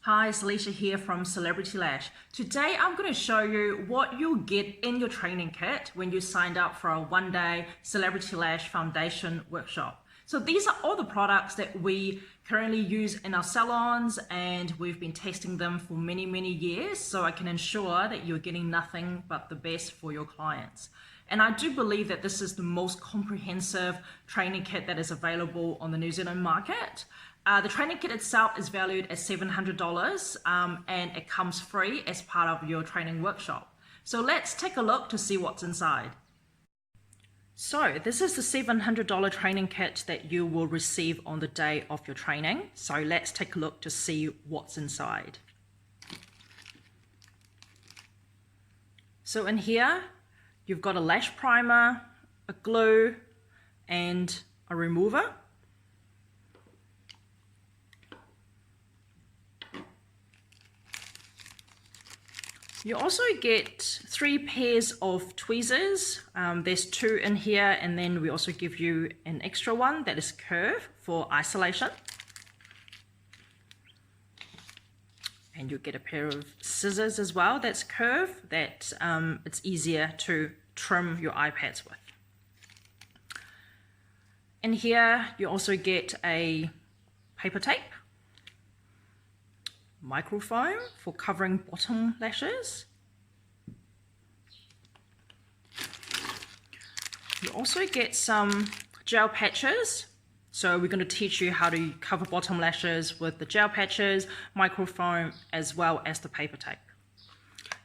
Hi, it's Alicia here from CelebrityLash. Today I'm going to show you what you'll get in your training kit when you signed up for a one-day CelebrityLash Foundation workshop. So these are all the products that we currently use in our salons, and we've been testing them for many years, so I can ensure that you're getting nothing but the best for your clients. And I do believe that this is the most comprehensive training kit that is available on the New Zealand market. The training kit itself is valued at $700 and it comes free as part of your training workshop. So let's take a look to see what's inside. So this is the $700 training kit that you will receive on the day of your training. So let's take a look to see what's inside. So in here, you've got a lash primer, a glue, and a remover. You also get 3 pairs of tweezers. There's 2 in here, and then we also give you an extra one that is curved for isolation. And you'll get a pair of scissors as well that's curved, that it's easier to trim your Eyepads with. In here, you also get a paper tape, microfoam for covering bottom lashes. You also get some gel patches. So we're going to teach you how to cover bottom lashes with the gel patches, microfoam, as well as the paper tape.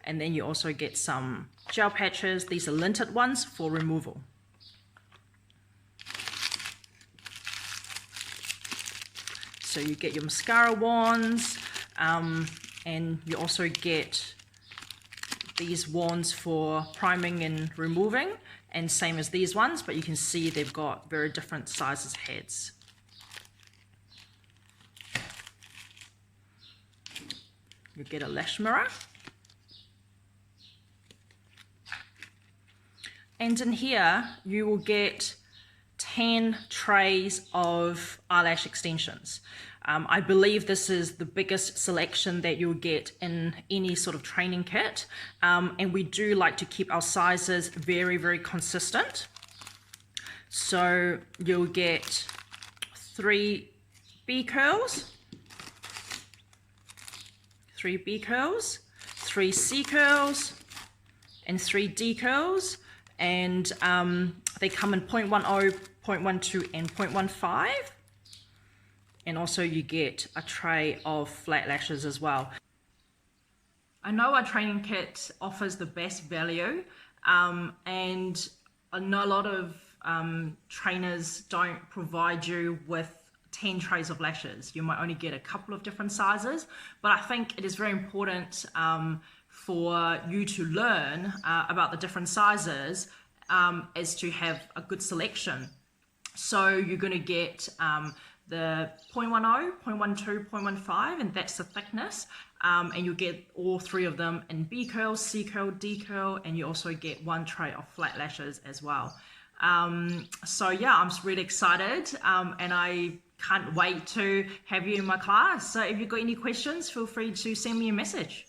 And then you also get some gel patches. These are linted ones for removal. So you get your mascara wands, and you also get these wands for priming and removing, and same as these ones, but you can see they've got very different sizes heads. You get a lash mirror. And in here, you will get 10 trays of eyelash extensions. I believe this is the biggest selection that you'll get in any sort of training kit. And we do like to keep our sizes very consistent. So you'll get 3 B curls, 3 B curls, 3 C curls, and 3 D curls. And they come in 0.10, 0.12, and 0.15. And also you get a tray of flat lashes as well. I know our training kit offers the best value, and I know a lot of trainers don't provide you with 10 trays of lashes. You might only get a couple of different sizes, but I think it is very important for you to learn about the different sizes as to have a good selection. So you're going to get the 0.10, 0.12, 0.15, and that's the thickness. And you'll get all 3 of them in B curl, C curl, D curl, and you also get 1 tray of flat lashes as well. So yeah, I'm just really excited, and I can't wait to have you in my class. So if you've got any questions, feel free to send me a message.